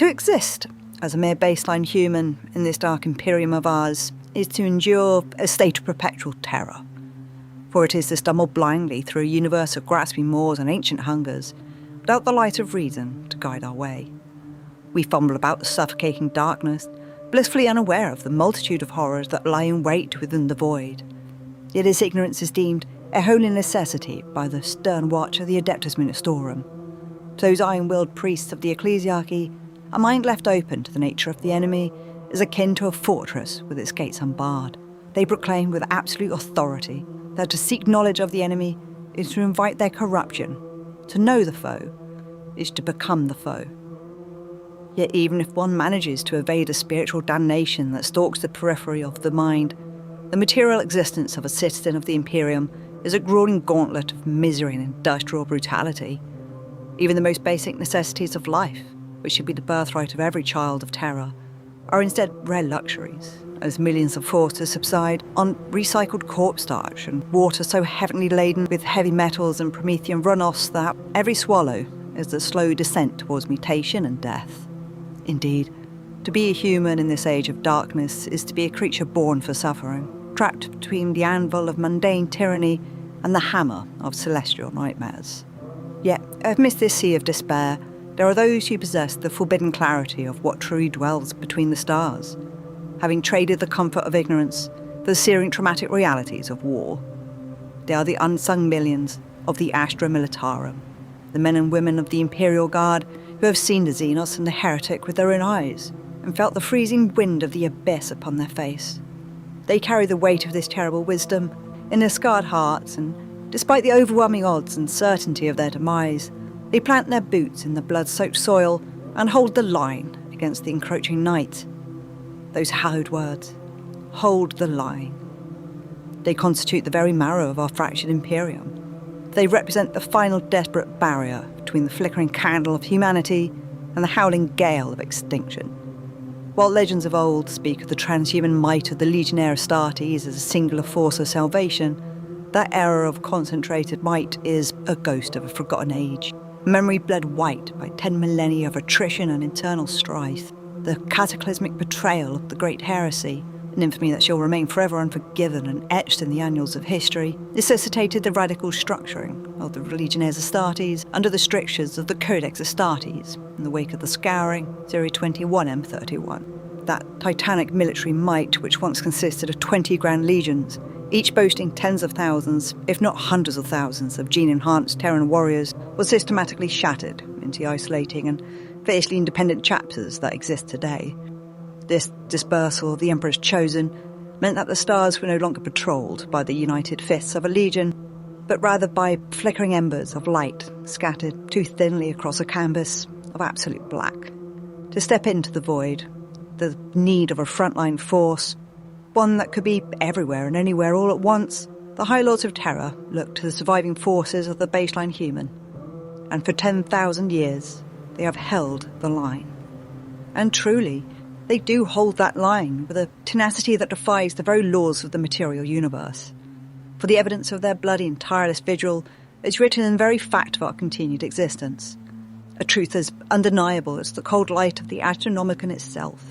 To exist as a mere baseline human in this dark Imperium of ours is to endure a state of perpetual terror. For it is to stumble blindly through a universe of grasping wars and ancient hungers, without the light of reason to guide our way. We fumble about the suffocating darkness, blissfully unaware of the multitude of horrors that lie in wait within the void. Yet this ignorance is deemed a holy necessity by the stern watch of the Adeptus Munitorum. To those iron-willed priests of the ecclesiarchy, a mind left open to the nature of the enemy is akin to a fortress with its gates unbarred. They proclaim with absolute authority that to seek knowledge of the enemy is to invite their corruption. To know the foe is to become the foe. Yet even if one manages to evade a spiritual damnation that stalks the periphery of the mind, the material existence of a citizen of the Imperium is a grueling gauntlet of misery and industrial brutality. Even the most basic necessities of life, which should be the birthright of every child of Terra, are instead rare luxuries, as millions are forced to subside on recycled corpse starch and water so heavily laden with heavy metals and Promethean runoffs that every swallow is the slow descent towards mutation and death. Indeed, to be a human in this age of darkness is to be a creature born for suffering, trapped between the anvil of mundane tyranny and the hammer of celestial nightmares. Yet, amidst this sea of despair, there are those who possess the forbidden clarity of what truly dwells between the stars, having traded the comfort of ignorance for the searing traumatic realities of war. They are the unsung millions of the Astra Militarum, the men and women of the Imperial Guard who have seen the Xenos and the Heretic with their own eyes and felt the freezing wind of the abyss upon their face. They carry the weight of this terrible wisdom in their scarred hearts, and despite the overwhelming odds and certainty of their demise, they plant their boots in the blood-soaked soil and hold the line against the encroaching night. Those hallowed words, hold the line. They constitute the very marrow of our fractured Imperium. They represent the final desperate barrier between the flickering candle of humanity and the howling gale of extinction. While legends of old speak of the transhuman might of the Legionnaire Astartes as a singular force of salvation, that era of concentrated might is a ghost of a forgotten age. Memory bled white by 10 millennia of attrition and internal strife. The cataclysmic betrayal of the Great Heresy, an infamy that shall remain forever unforgiven and etched in the annals of history, necessitated the radical structuring of the Legionnaires Astartes under the strictures of the Codex Astartes in the wake of the scouring 021 M31. That titanic military might, which once consisted of 20 grand legions, each boasting tens of thousands, if not hundreds of thousands, of gene-enhanced Terran warriors, was systematically shattered into isolating and fiercely independent chapters that exist today. This dispersal of the Emperor's Chosen meant that the stars were no longer patrolled by the united fists of a legion, but rather by flickering embers of light scattered too thinly across a canvas of absolute black. To step into the void, the need of a frontline force, one that could be everywhere and anywhere all at once, the High Lords of Terra looked to the surviving forces of the baseline human, and for 10,000 years they have held the line. And truly, they do hold that line with a tenacity that defies the very laws of the material universe. For the evidence of their bloody and tireless vigil is written in the very fact of our continued existence, a truth as undeniable as the cold light of the Astronomicon itself.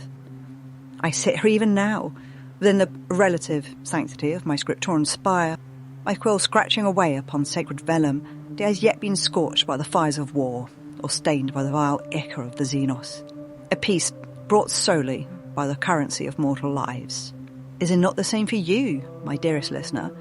I sit here even now, within the relative sanctity of my scriptoran spire, my quill scratching away upon sacred vellum that has yet been scorched by the fires of war, or stained by the vile ichor of the Xenos, a peace brought solely by the currency of mortal lives. Is it not the same for you, my dearest listener,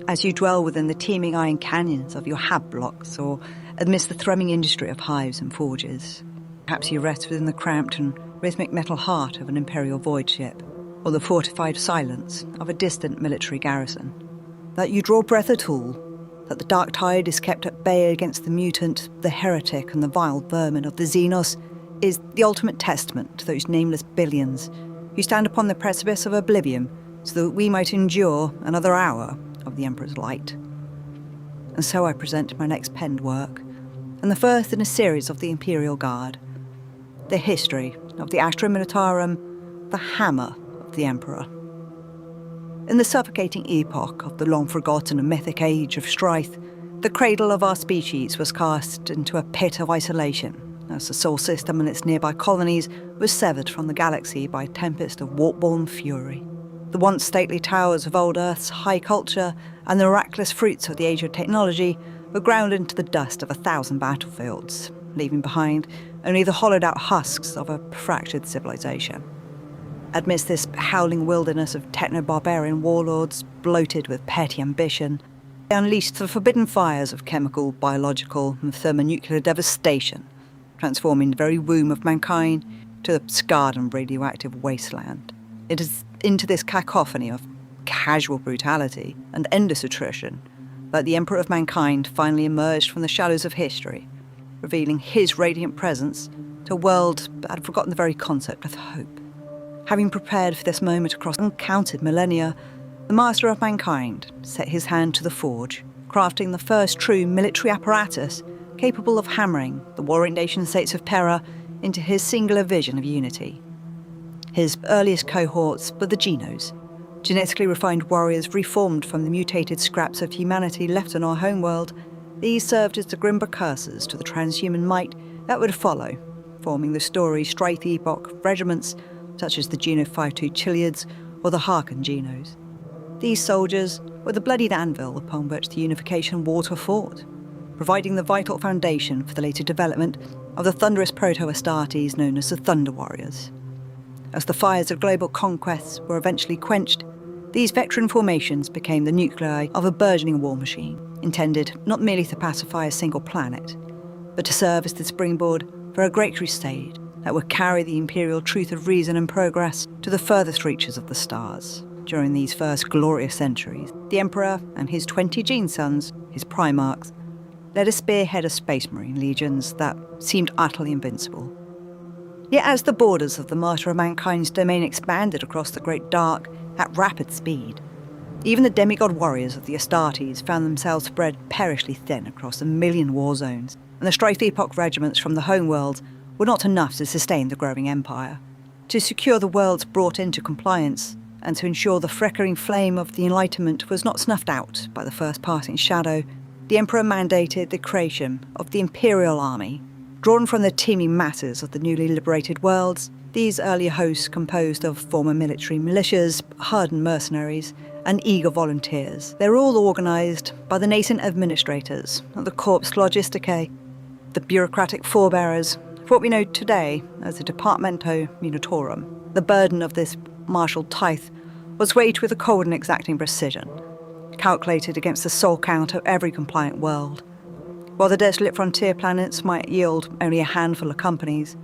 as you dwell within the teeming iron canyons of your hab blocks, or amidst the thrumming industry of hives and forges? Perhaps you rest within the cramped and rhythmic metal heart of an Imperial void ship, or the fortified silence of a distant military garrison. That you draw breath at all, that the dark tide is kept at bay against the mutant, the heretic, and the vile vermin of the Xenos is the ultimate testament to those nameless billions who stand upon the precipice of oblivion so that we might endure another hour of the Emperor's light. And so I present my next penned work, and the first in a series of the Imperial Guard, the history of the Astra Militarum, the hammer of the Emperor. In the suffocating epoch of the long-forgotten and mythic age of strife, the cradle of our species was cast into a pit of isolation as the Sol system and its nearby colonies was severed from the galaxy by a tempest of warp-born fury. The once stately towers of old Earth's high culture and the miraculous fruits of the age of technology were ground into the dust of 1,000 battlefields, leaving behind only the hollowed-out husks of a fractured civilization. Amidst this howling wilderness of techno-barbarian warlords bloated with petty ambition, they unleashed the forbidden fires of chemical, biological, and thermonuclear devastation, transforming the very womb of mankind to a scarred and radioactive wasteland. It is into this cacophony of casual brutality and endless attrition that the Emperor of Mankind finally emerged from the shadows of history, revealing his radiant presence to a world that had forgotten the very concept of hope. Having prepared for this moment across uncounted millennia, the Master of Mankind set his hand to the forge, crafting the first true military apparatus capable of hammering the warring nation-states of Terra into his singular vision of unity. His earliest cohorts were the Xenos, genetically refined warriors reformed from the mutated scraps of humanity left on our homeworld. These served as the grim precursors to the transhuman might that would follow, forming the story Strife Epoch regiments such as the Geno 52 Chiliads or the Harken Genos. These soldiers were the bloodied anvil upon which the Unification Wars were fought, providing the vital foundation for the later development of the thunderous proto-Astartes known as the Thunder Warriors. As the fires of global conquests were eventually quenched, these veteran formations became the nuclei of a burgeoning war machine, intended not merely to pacify a single planet, but to serve as the springboard for a great crusade that would carry the imperial truth of reason and progress to the furthest reaches of the stars. During these first glorious centuries, the Emperor and his 20 gene sons, his primarchs, led a spearhead of space marine legions that seemed utterly invincible. Yet as the borders of the Master of Mankind's domain expanded across the Great Dark at rapid speed, even the demigod warriors of the Astartes found themselves spread perishly thin across 1 million war zones, and the Strife Epoch regiments from the homeworld were not enough to sustain the growing empire. To secure the worlds brought into compliance, and to ensure the flickering flame of the Enlightenment was not snuffed out by the first passing shadow, the Emperor mandated the creation of the Imperial Army. Drawn from the teeming masses of the newly liberated worlds, these earlier hosts composed of former military militias, hardened mercenaries, and eager volunteers. They were all organised by the nascent administrators of the Corps Logisticae, the bureaucratic forebearers of what we know today as the Departmento Munitorum. The burden of this martial tithe was weighed with a cold and exacting precision, calculated against the soul count of every compliant world. While the desolate frontier planets might yield only a handful of companies,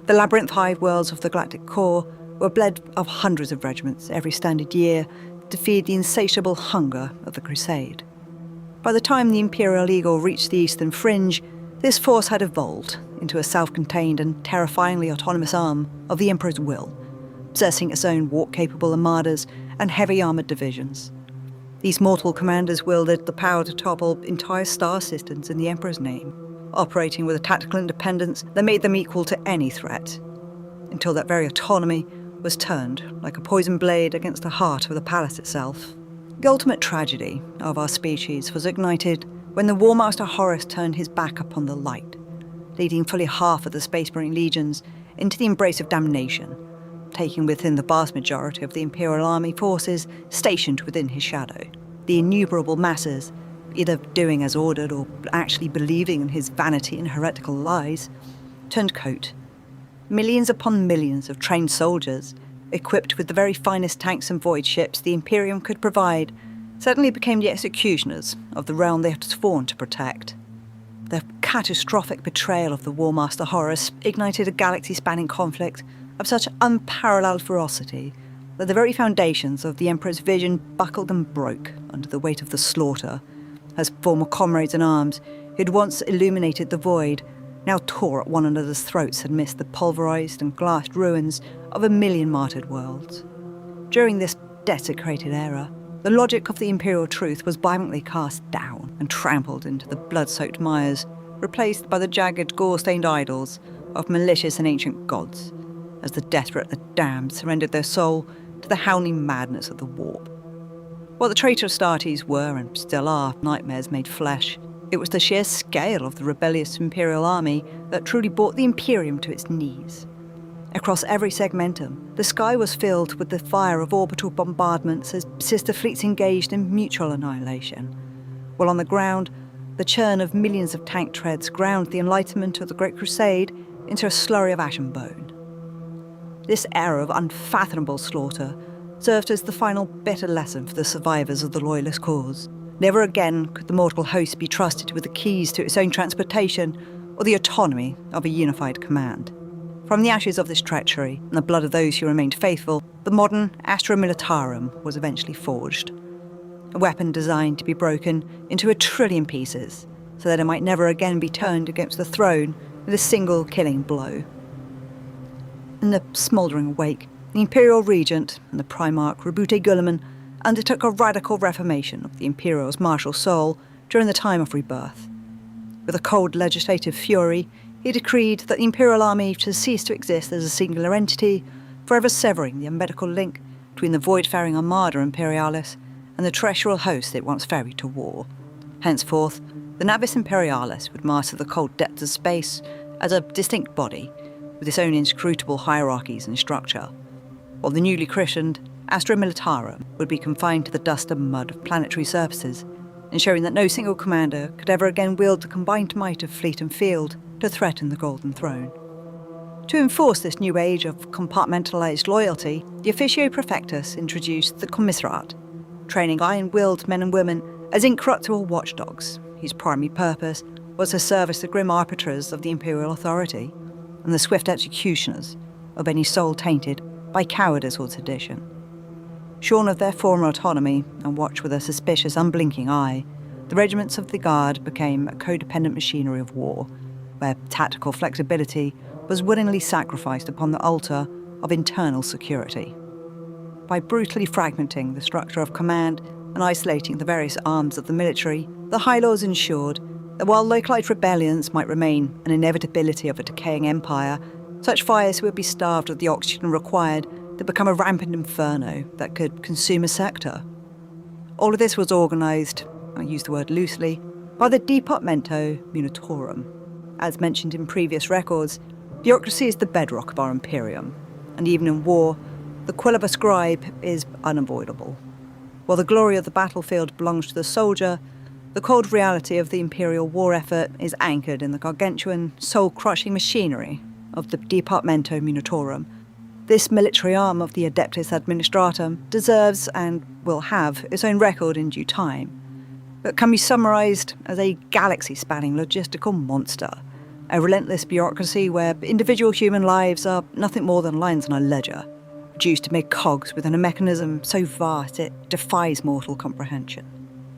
the labyrinth-hive worlds of the galactic core were bled of hundreds of regiments every standard year to feed the insatiable hunger of the Crusade. By the time the Imperial Eagle reached the eastern fringe, this force had evolved into a self-contained and terrifyingly autonomous arm of the Emperor's will, possessing its own warp-capable armadas and heavy-armoured divisions. These mortal commanders wielded the power to topple entire star systems in the Emperor's name, operating with a tactical independence that made them equal to any threat, until that very autonomy was turned like a poisoned blade against the heart of the palace itself. The ultimate tragedy of our species was ignited when the War Master Horus turned his back upon the light, leading fully half of the Space Marine legions into the embrace of damnation, taking within the vast majority of the Imperial Army forces stationed within his shadow. The innumerable masses, either doing as ordered or actually believing in his vanity and heretical lies, turned coat. Millions upon millions of trained soldiers, equipped with the very finest tanks and void ships the Imperium could provide, suddenly became the executioners of the realm they had sworn to protect. The catastrophic betrayal of the War Master Horus ignited a galaxy-spanning conflict of such unparalleled ferocity that the very foundations of the Emperor's vision buckled and broke under the weight of the slaughter, as former comrades in arms who had once illuminated the void now tore at one another's throats amidst the pulverised and glassed ruins of 1 million martyred worlds. During this desecrated era, the logic of the imperial truth was violently cast down and trampled into the blood-soaked mires, replaced by the jagged, gore-stained idols of malicious and ancient gods, as the desperate, the damned surrendered their soul to the howling madness of the warp. What the traitor Astartes were and still are nightmares made flesh, it It was the sheer scale of the rebellious Imperial army that truly brought the Imperium to its knees. Across every segmentum, the sky was filled with the fire of orbital bombardments as sister fleets engaged in mutual annihilation, while on the ground, the churn of millions of tank treads ground the enlightenment of the Great Crusade into a slurry of ash and bone. This era of unfathomable slaughter served as the final bitter lesson for the survivors of the Loyalist cause. Never again could the mortal host be trusted with the keys to its own transportation or the autonomy of a unified command. From the ashes of this treachery and the blood of those who remained faithful, the modern Astra Militarum was eventually forged. A weapon designed to be broken into 1 trillion pieces, so that it might never again be turned against the throne with a single killing blow. In the smouldering wake, the Imperial Regent and the Primarch Roboute Guilliman undertook a radical reformation of the Imperial's martial soul during the time of rebirth. With a cold legislative fury, he decreed that the Imperial army should cease to exist as a singular entity, forever severing the unmedical link between the void-faring Armada Imperialis and the terrestrial host it once ferried to war. Henceforth, the Navis Imperialis would master the cold depths of space as a distinct body, with its own inscrutable hierarchies and structure, while the newly christened Astra Militarum would be confined to the dust and mud of planetary surfaces, ensuring that no single commander could ever again wield the combined might of fleet and field to threaten the Golden Throne. To enforce this new age of compartmentalised loyalty, the Officio Prefectus introduced the Commissariat, training iron-willed men and women as incorruptible watchdogs, whose primary purpose was to serve as the grim arbiters of the imperial authority and the swift executioners of any soul tainted by cowardice or sedition. Shorn of their former autonomy and watched with a suspicious, unblinking eye, the regiments of the Guard became a codependent machinery of war, where tactical flexibility was willingly sacrificed upon the altar of internal security. By brutally fragmenting the structure of command and isolating the various arms of the military, the High Lords ensured that while localized rebellions might remain an inevitability of a decaying empire, such fires would be starved of the oxygen required to become a rampant inferno that could consume a sector. All of this was organised, I use the word loosely, by the Departmento Munitorum. As mentioned in previous records, bureaucracy is the bedrock of our Imperium, and even in war, the quill of a scribe is unavoidable. While the glory of the battlefield belongs to the soldier, the cold reality of the Imperial war effort is anchored in the gargantuan, soul-crushing machinery of the Departmento Munitorum. This military arm of the Adeptus Administratum deserves and will have its own record in due time, but can be summarised as a galaxy-spanning logistical monster, a relentless bureaucracy where individual human lives are nothing more than lines on a ledger, reduced to mere cogs within a mechanism so vast it defies mortal comprehension.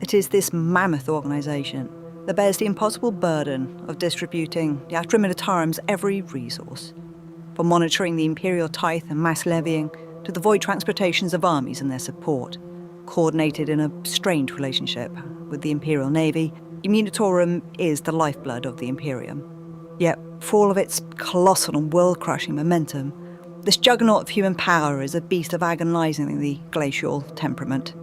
It is this mammoth organisation that bears the impossible burden of distributing the Astra Militarum's every resource, from monitoring the imperial tithe and mass levying to the void transportations of armies and their support. Coordinated in a strained relationship with the Imperial Navy, the Munitorum is the lifeblood of the Imperium. Yet, for all of its colossal and world-crushing momentum, this juggernaut of human power is a beast of agonisingly glacial temperament.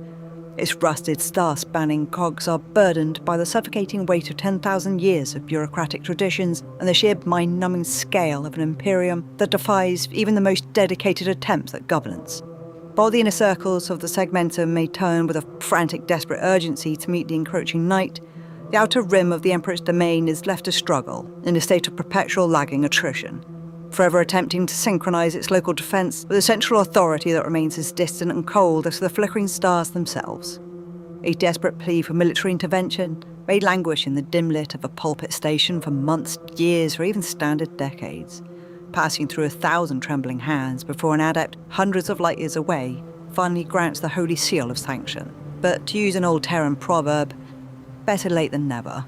Its rusted, star-spanning cogs are burdened by the suffocating weight of 10,000 years of bureaucratic traditions and the sheer mind-numbing scale of an Imperium that defies even the most dedicated attempts at governance. While the inner circles of the segmentum may turn with a frantic, desperate urgency to meet the encroaching night, the outer rim of the Emperor's domain is left to struggle in a state of perpetual lagging attrition, forever attempting to synchronise its local defence with a central authority that remains as distant and cold as the flickering stars themselves. A desperate plea for military intervention may languish in the dim lit of a pulpit station for months, years, or even standard decades, passing through 1,000 trembling hands before an adept hundreds of light years away finally grants the holy seal of sanction. But to use an old Terran proverb, better late than never.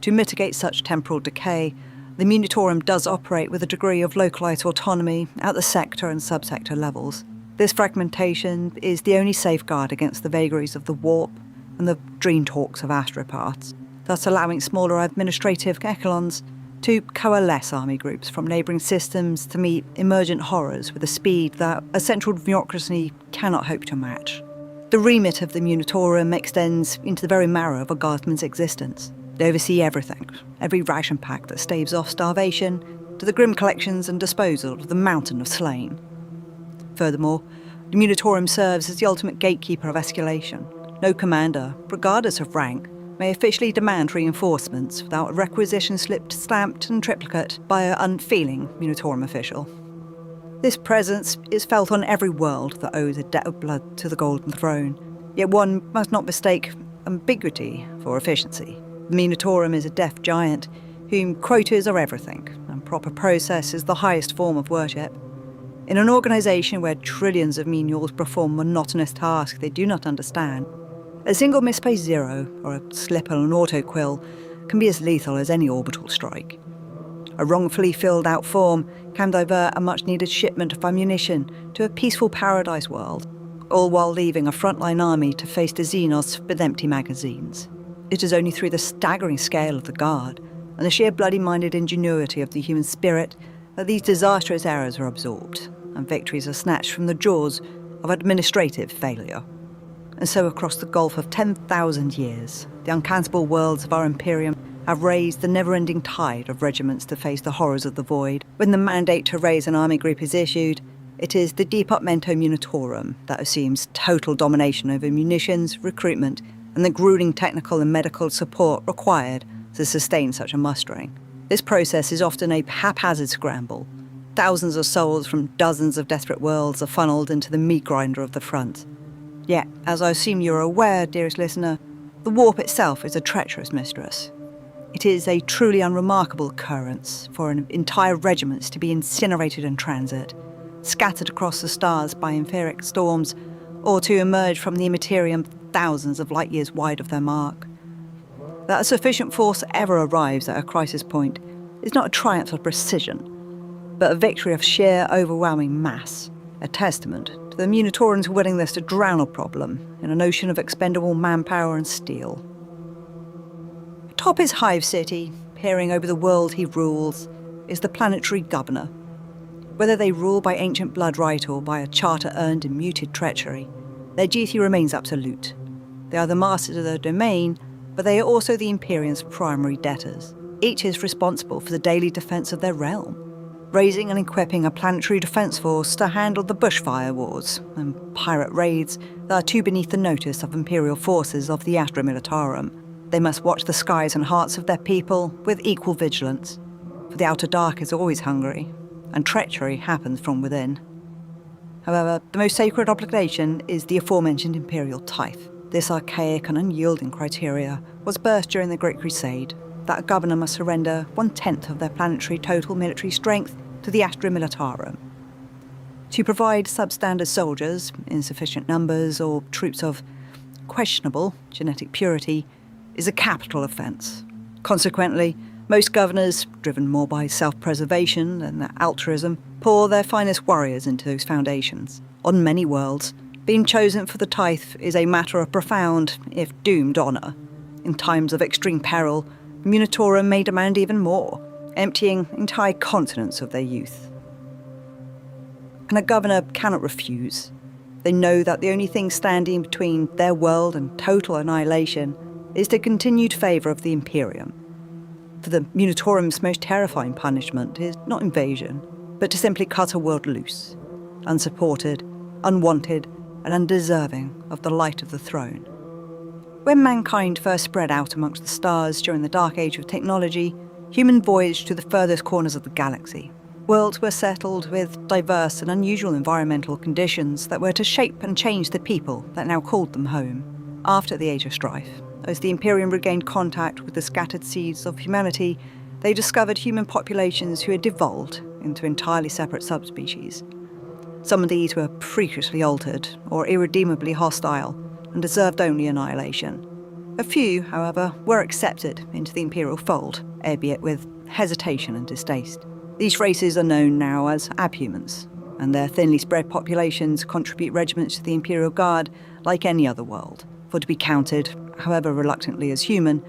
To mitigate such temporal decay, the Munitorum does operate with a degree of localised autonomy at the sector and subsector levels. This fragmentation is the only safeguard against the vagaries of the warp and the dream talks of astropaths, thus allowing smaller administrative echelons to coalesce army groups from neighbouring systems to meet emergent horrors with a speed that a central bureaucracy cannot hope to match. The remit of the Munitorum extends into the very marrow of a guardsman's existence. They oversee everything, every ration pack that staves off starvation, to the grim collections and disposal of the mountain of slain. Furthermore, the Munitorum serves as the ultimate gatekeeper of escalation. No commander, regardless of rank, may officially demand reinforcements without a requisition slip stamped and triplicate by an unfeeling Munitorum official. This presence is felt on every world that owes a debt of blood to the Golden Throne, yet one must not mistake ambiguity for efficiency. The Munitorum is a deaf giant, whom quotas are everything, and proper process is the highest form of worship. In an organisation where trillions of menials perform monotonous tasks they do not understand, a single misplaced zero, or a slip on an auto-quill, can be as lethal as any orbital strike. A wrongfully filled out form can divert a much-needed shipment of ammunition to a peaceful paradise world, all while leaving a frontline army to face the Xenos with empty magazines. It is only through the staggering scale of the Guard and the sheer bloody-minded ingenuity of the human spirit that these disastrous errors are absorbed, and victories are snatched from the jaws of administrative failure. And so across the gulf of 10,000 years, the uncountable worlds of our Imperium have raised the never-ending tide of regiments to face the horrors of the void. When the mandate to raise an army group is issued, it is the Departmento Munitorum that assumes total domination over munitions, recruitment, and the grueling technical and medical support required to sustain such a mustering. This process is often a haphazard scramble. Thousands of souls from dozens of desperate worlds are funneled into the meat grinder of the front. Yet, as I assume you're aware, dearest listener, the warp itself is a treacherous mistress. It is a truly unremarkable occurrence for an entire regiments to be incinerated in transit, scattered across the stars by etheric storms, or to emerge from the immaterium thousands of light years wide of their mark. That a sufficient force ever arrives at a crisis point is not a triumph of precision, but a victory of sheer overwhelming mass, a testament to the Munitorum's willingness to drown a problem in an ocean of expendable manpower and steel. Atop his hive city, peering over the world he rules, is the planetary governor. Whether they rule by ancient blood right or by a charter earned in muted treachery, their duty remains absolute. They are the masters of their domain, but they are also the Imperium's primary debtors. Each is responsible for the daily defence of their realm, raising and equipping a planetary defence force to handle the bushfire wars and pirate raids that are too beneath the notice of Imperial forces of the Astra Militarum. They must watch the skies and hearts of their people with equal vigilance, for the outer dark is always hungry, and treachery happens from within. However, the most sacred obligation is the aforementioned Imperial tithe. This archaic and unyielding criteria was birthed during the Great Crusade, that a governor must surrender 1/10 of their planetary total military strength to the Astra Militarum. To provide substandard soldiers in sufficient numbers or troops of questionable genetic purity is a capital offence. Consequently, most governors, driven more by self-preservation than their altruism, pour their finest warriors into those foundations. On many worlds, being chosen for the tithe is a matter of profound, if doomed, honour. In times of extreme peril, Munitorum may demand even more, emptying entire continents of their youth. And a governor cannot refuse. They know that the only thing standing between their world and total annihilation is the continued favour of the Imperium. For the Munitorum's most terrifying punishment is not invasion, but to simply cut a world loose, unsupported, unwanted, and undeserving of the light of the throne. When mankind first spread out amongst the stars during the dark age of technology, human voyaged to the furthest corners of the galaxy. Worlds were settled with diverse and unusual environmental conditions that were to shape and change the people that now called them home. After the Age of Strife, as the Imperium regained contact with the scattered seeds of humanity, they discovered human populations who had devolved into entirely separate subspecies. Some of these were freakishly altered or irredeemably hostile and deserved only annihilation. A few, however, were accepted into the Imperial fold, albeit with hesitation and distaste. These races are known now as abhumans, and their thinly spread populations contribute regiments to the Imperial Guard like any other world. For to be counted, however reluctantly as human,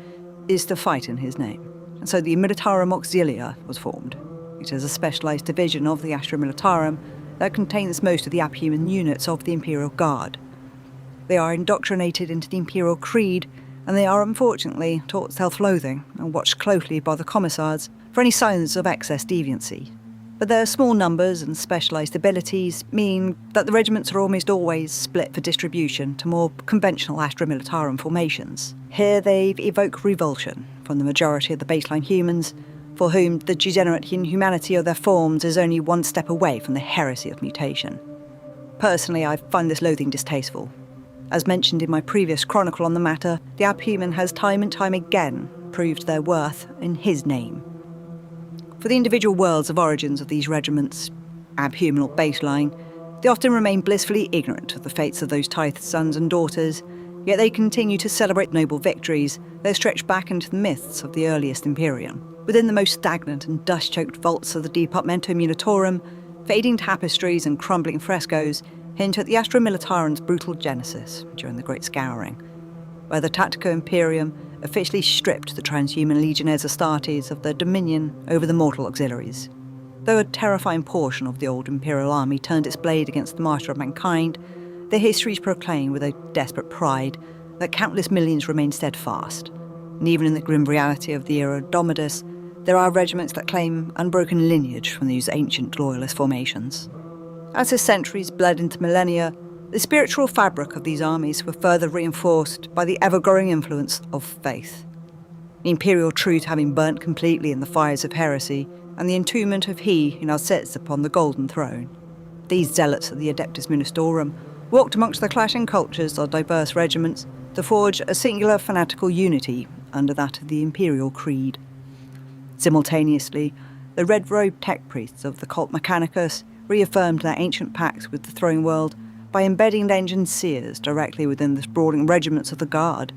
is to fight in his name. And so the Militarum Auxilia was formed. It is a specialised division of the Astra Militarum that contains most of the abhuman units of the Imperial Guard. They are indoctrinated into the Imperial Creed and they are unfortunately taught self-loathing and watched closely by the commissars for any signs of excess deviancy. But their small numbers and specialised abilities mean that the regiments are almost always split for distribution to more conventional Astra Militarum formations. Here they evoke revulsion from the majority of the baseline humans, for whom the degenerate inhumanity of their forms is only one step away from the heresy of mutation. Personally, I find this loathing distasteful. As mentioned in my previous chronicle on the matter, the abhuman has time and time again proved their worth in his name. For the individual worlds of origins of these regiments, abhuman or baseline, they often remain blissfully ignorant of the fates of those tithes sons and daughters, yet they continue to celebrate noble victories that stretch back into the myths of the earliest Imperium. Within the most stagnant and dust-choked vaults of the Departmento Munitorum, fading tapestries and crumbling frescoes hint at the Astra Militarum's brutal genesis during the Great Scouring, where the Tactical Imperium officially stripped the transhuman legionnaires Astartes of their dominion over the mortal auxiliaries. Though a terrifying portion of the old Imperial army turned its blade against the master of mankind, their histories proclaim with a desperate pride that countless millions remain steadfast, and even in the grim reality of the Era Indomitus, there are regiments that claim unbroken lineage from these ancient loyalist formations. As the centuries bled into millennia, the spiritual fabric of these armies were further reinforced by the ever-growing influence of faith. The imperial truth having burnt completely in the fires of heresy, and the entombment of he who now sits upon the golden throne. These zealots of the Adeptus Munitorum walked amongst the clashing cultures of diverse regiments to forge a singular fanatical unity under that of the imperial creed. Simultaneously, the red-robed tech priests of the cult Mechanicus reaffirmed their ancient pacts with the throne world by embedding legend seers directly within the sprawling regiments of the Guard.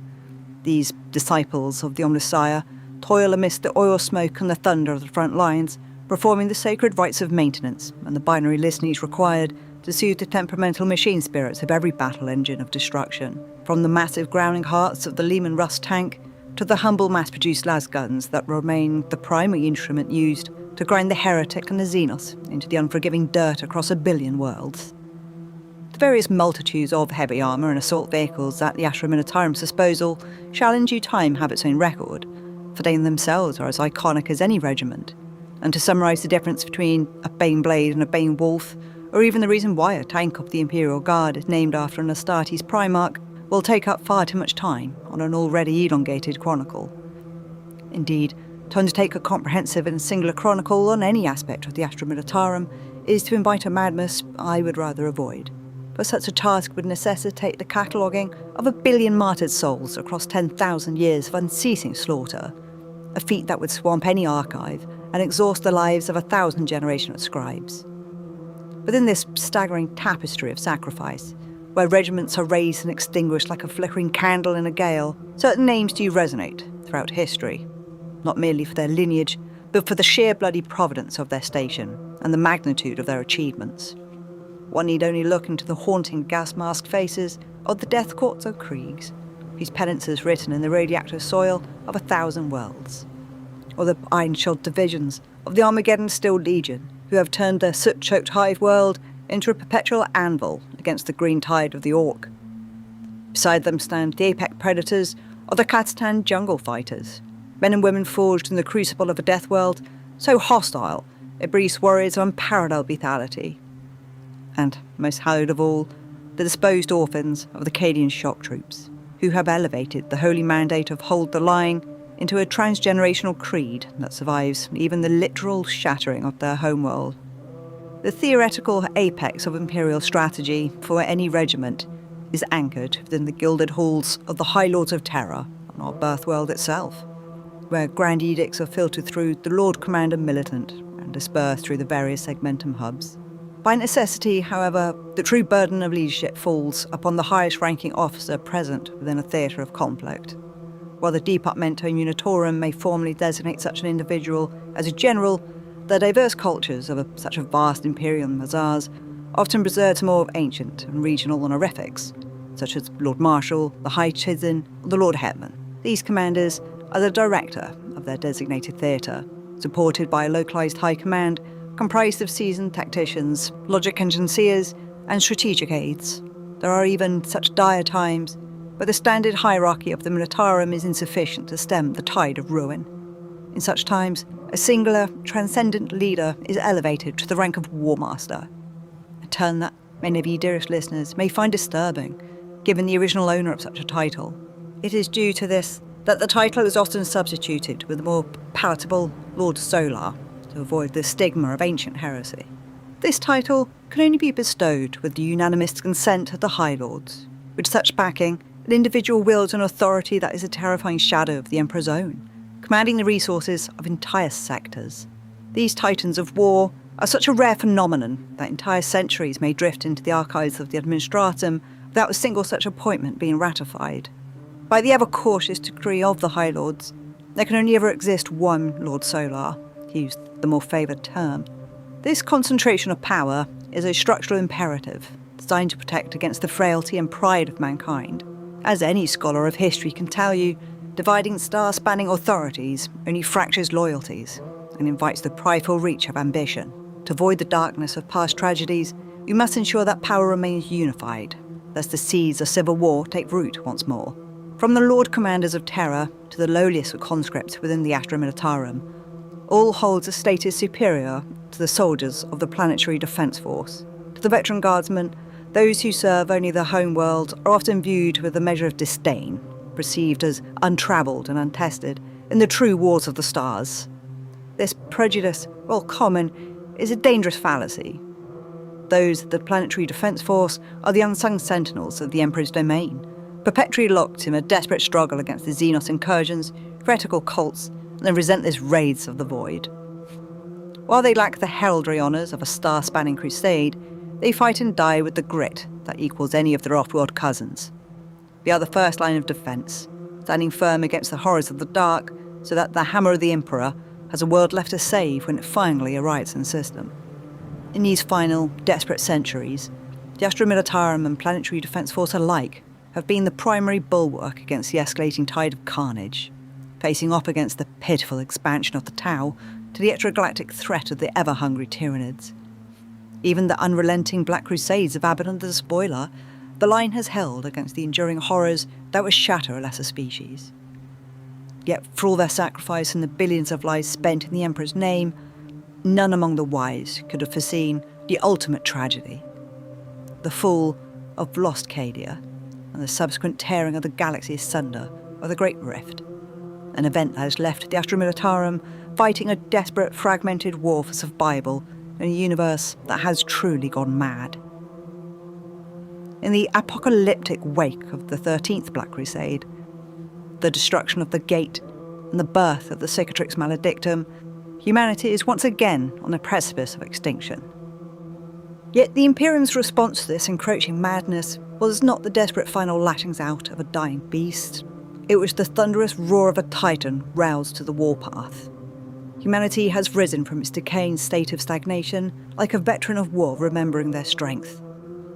These disciples of the Omnissiah toil amidst the oil smoke and the thunder of the front lines, performing the sacred rites of maintenance and the binary listenings required to soothe the temperamental machine spirits of every battle engine of destruction, from the massive grounding hearts of the Lehman Russ tank to the humble mass-produced lasguns that remain the primary instrument used to grind the Heretic and the Xenos into the unforgiving dirt across a billion worlds. The various multitudes of heavy armour and assault vehicles at the Astra Militarum's disposal shall in due time have its own record, for they themselves are as iconic as any regiment, and to summarise the difference between a Bane Blade and a Bane Wolf, or even the reason why a tank of the Imperial Guard is named after an Astartes Primarch, will take up far too much time on an already elongated chronicle. Indeed, to undertake a comprehensive and singular chronicle on any aspect of the Astra Militarum is to invite a madness I would rather avoid, but such a task would necessitate the cataloguing of 1 billion martyred souls across 10,000 years of unceasing slaughter, a feat that would swamp any archive and exhaust the lives of 1,000 generations of scribes. Within this staggering tapestry of sacrifice, where regiments are raised and extinguished like a flickering candle in a gale, certain names do resonate throughout history, not merely for their lineage, but for the sheer bloody providence of their station and the magnitude of their achievements. One need only look into the haunting gas-masked faces of the Death Korps of Krieg, whose penance is written in the radioactive soil of 1,000 worlds, or the iron-shod divisions of the Armageddon-stilled Legion, who have turned their soot-choked hive world into a perpetual anvil against the green tide of the Orc. Beside them stand the apex predators of the Catachan Jungle Fighters, men and women forged in the crucible of a death world so hostile it breeds warriors of unparalleled lethality. And, most hallowed of all, the disposed orphans of the Cadian Shock Troops, who have elevated the holy mandate of Hold the Line into a transgenerational creed that survives even the literal shattering of their homeworld. The theoretical apex of imperial strategy for any regiment is anchored within the gilded halls of the High Lords of Terra on our birthworld itself, where grand edicts are filtered through the Lord Commander Militant and dispersed through the various segmentum hubs. By necessity, however, the true burden of leadership falls upon the highest-ranking officer present within a theatre of conflict. While the Departmento Munitorum may formally designate such an individual as a general, the diverse cultures of such a vast imperium as ours often preserve some more ancient and regional honorifics, such as Lord Marshal, the High Citizen, or the Lord Hetman. These commanders are the director of their designated theatre, supported by a localised high command comprised of seasoned tacticians, logic engineers, and strategic aides. There are even such dire times but the standard hierarchy of the Militarum is insufficient to stem the tide of ruin. In such times, a singular, transcendent leader is elevated to the rank of War Master, a term that many of you dearest listeners may find disturbing, given the original owner of such a title. It is due to this that the title is often substituted with the more palatable Lord Solar to avoid the stigma of ancient heresy. This title can only be bestowed with the unanimous consent of the High Lords. With such backing, an individual wields an authority that is a terrifying shadow of the Emperor's own, commanding the resources of entire sectors. These titans of war are such a rare phenomenon that entire centuries may drift into the archives of the Administratum without a single such appointment being ratified. By the ever-cautious decree of the High Lords, there can only ever exist one Lord Solar, to use the more favoured term. This concentration of power is a structural imperative designed to protect against the frailty and pride of mankind. As any scholar of history can tell you, dividing star-spanning authorities only fractures loyalties and invites the prideful reach of ambition. To avoid the darkness of past tragedies, we must ensure that power remains unified, lest the seeds of civil war take root once more. From the Lord Commanders of Terra to the lowliest of conscripts within the Astra Militarum, all holds a status superior to the soldiers of the Planetary Defence Force. To the veteran guardsmen, those who serve only the home world are often viewed with a measure of disdain, perceived as untravelled and untested in the true wars of the stars. This prejudice, while common, is a dangerous fallacy. Those of the Planetary Defence Force are the unsung sentinels of the Emperor's domain, perpetually locked in a desperate struggle against the Xenos incursions, heretical cults, and the relentless raids of the Void. While they lack the heraldry honours of a star-spanning crusade, they fight and die with the grit that equals any of their off-world cousins. They are the first line of defence, standing firm against the horrors of the dark, so that the hammer of the Emperor has a world left to save when it finally arrives in system. In these final, desperate centuries, the Astra Militarum and Planetary Defence Force alike have been the primary bulwark against the escalating tide of carnage, facing off against the pitiful expansion of the Tau to the extragalactic threat of the ever-hungry Tyranids. Even the unrelenting Black Crusades of Abaddon the Spoiler, the line has held against the enduring horrors that would shatter a lesser species. Yet for all their sacrifice and the billions of lives spent in the Emperor's name, none among the wise could have foreseen the ultimate tragedy. The fall of lost Cadia and the subsequent tearing of the galaxy asunder by the Great Rift, an event that has left the Astra Militarum fighting a desperate, fragmented war for survival in a universe that has truly gone mad. In the apocalyptic wake of the 13th Black Crusade, the destruction of the Gate and the birth of the Cicatrix Maledictum, humanity is once again on the precipice of extinction. Yet the Imperium's response to this encroaching madness was not the desperate final lashings out of a dying beast. It was the thunderous roar of a titan roused to the warpath. Humanity has risen from its decaying state of stagnation like a veteran of war remembering their strength.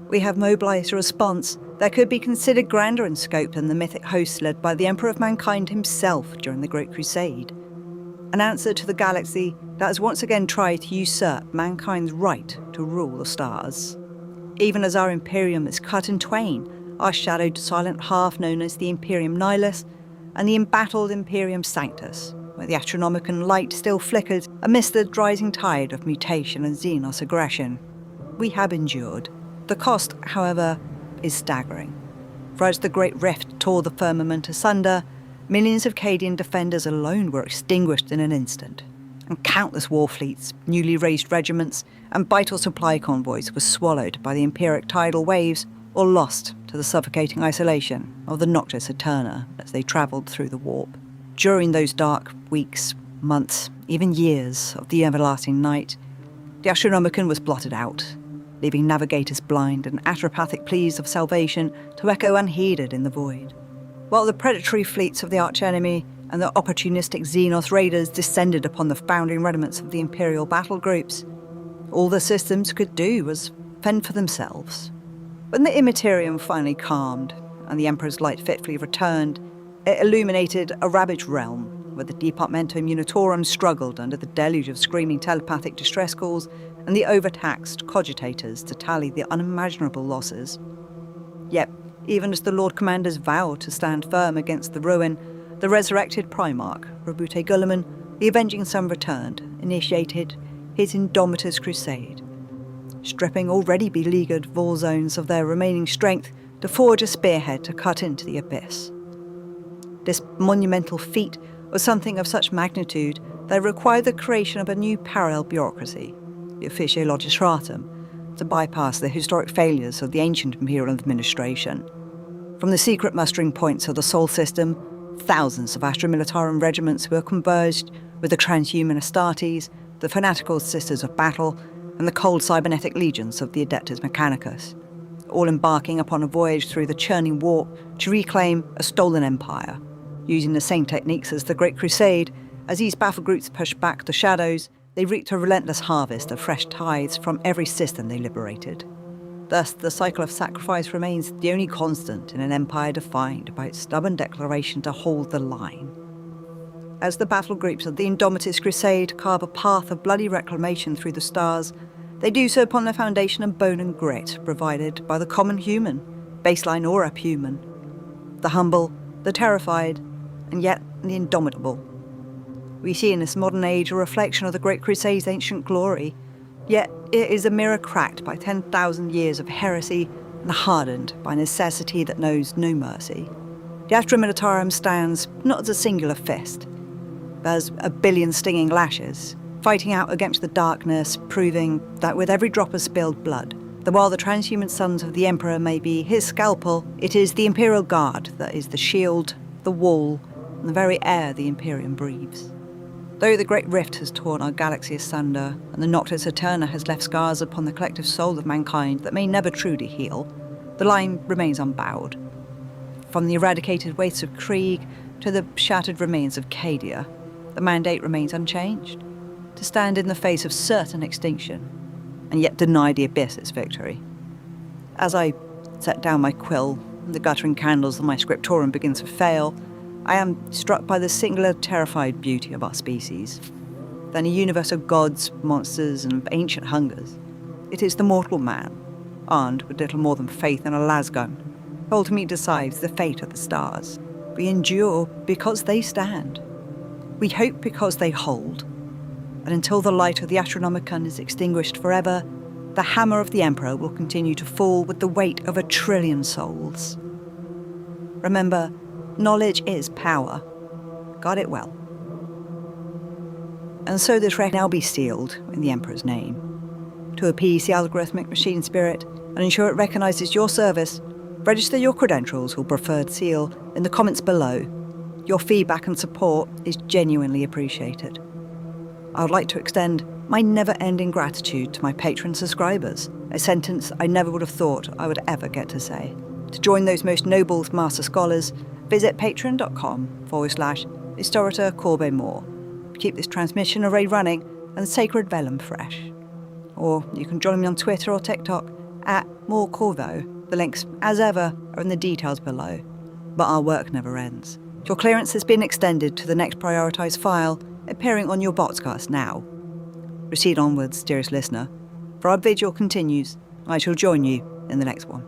We have mobilised a response that could be considered grander in scope than the mythic host led by the Emperor of Mankind himself during the Great Crusade. An answer to the galaxy that has once again tried to usurp mankind's right to rule the stars. Even as our Imperium is cut in twain, our shadowed silent half known as the Imperium Nihilus and the embattled Imperium Sanctus, where the Astronomican light still flickers amidst the rising tide of mutation and Xenos aggression. We have endured. The cost, however, is staggering. For as the Great Rift tore the firmament asunder, millions of Cadian defenders alone were extinguished in an instant, and countless war fleets, newly raised regiments, and vital supply convoys were swallowed by the Empiric tidal waves or lost to the suffocating isolation of the Noctis Eterna as they travelled through the warp. During those dark weeks, months, even years of the everlasting night, the Astronomicon was blotted out, leaving navigators blind and atropathic pleas of salvation to echo unheeded in the void. While the predatory fleets of the archenemy and the opportunistic Xenos raiders descended upon the founding regiments of the Imperial battle groups, all the systems could do was fend for themselves. When the Immaterium finally calmed and the Emperor's light fitfully returned, it illuminated a ravaged realm where the Departmento Munitorum struggled under the deluge of screaming telepathic distress calls and the overtaxed cogitators to tally the unimaginable losses. Yet, even as the Lord Commanders vowed to stand firm against the ruin, the resurrected Primarch, Roboute Guilliman, the Avenging Sun returned, initiated his Indomitus Crusade, stripping already beleaguered Vol zones of their remaining strength to forge a spearhead to cut into the abyss. This monumental feat was something of such magnitude that it required the creation of a new parallel bureaucracy, the Officio Logistratum, to bypass the historic failures of the ancient imperial administration. From the secret mustering points of the Sol system, thousands of Astra Militarum regiments were converged with the transhuman Astartes, the fanatical Sisters of Battle, and the cold cybernetic legions of the Adeptus Mechanicus, all embarking upon a voyage through the churning warp to reclaim a stolen empire, using the same techniques as the Great Crusade. As these battle groups pushed back the shadows, they reaped a relentless harvest of fresh tithes from every system they liberated. Thus, the cycle of sacrifice remains the only constant in an empire defined by its stubborn declaration to hold the line. As the battle groups of the Indomitus Crusade carve a path of bloody reclamation through the stars, they do so upon the foundation of bone and grit provided by the common human, baseline or up-human, the humble, the terrified, and yet the indomitable. We see in this modern age a reflection of the Great Crusade's ancient glory, yet it is a mirror cracked by 10,000 years of heresy and hardened by necessity that knows no mercy. The Astra Militarum stands not as a singular fist, but as a billion stinging lashes, fighting out against the darkness, proving that with every drop of spilled blood, that while the transhuman sons of the Emperor may be his scalpel, it is the Imperial Guard that is the shield, the wall, and the very air the Imperium breathes. Though the Great Rift has torn our galaxy asunder, and the Noctis Eterna has left scars upon the collective soul of mankind that may never truly heal, the line remains unbowed. From the eradicated wastes of Krieg to the shattered remains of Cadia, the mandate remains unchanged, to stand in the face of certain extinction, and yet deny the abyss its victory. As I set down my quill, and the guttering candles of my scriptorum begin to fail, I am struck by the singular terrified beauty of our species. Than a universe of gods, monsters, and ancient hungers, it is the mortal man, armed with little more than faith in a lasgun, who ultimately decides the fate of the stars. We endure because they stand. We hope because they hold. And until the light of the Astronomicon is extinguished forever, the hammer of the Emperor will continue to fall with the weight of 1 trillion souls. Remember, knowledge is power. Guard it well. And so this record now be sealed in the Emperor's name. To appease the algorithmic machine spirit and ensure it recognises your service, register your credentials or preferred seal in the comments below. Your feedback and support is genuinely appreciated. I would like to extend my never-ending gratitude to my patron subscribers, a sentence I never would have thought I would ever get to say. To join those most noble master scholars, visit patreon.com/Historita Corbe More. Keep this transmission array running and Sacred Vellum fresh. Or you can join me on Twitter or TikTok @MoreCorvo. The links, as ever, are in the details below. But our work never ends. Your clearance has been extended to the next prioritised file, appearing on your boxcast now. Proceed onwards, dearest listener, for our vigil continues. I shall join you in the next one.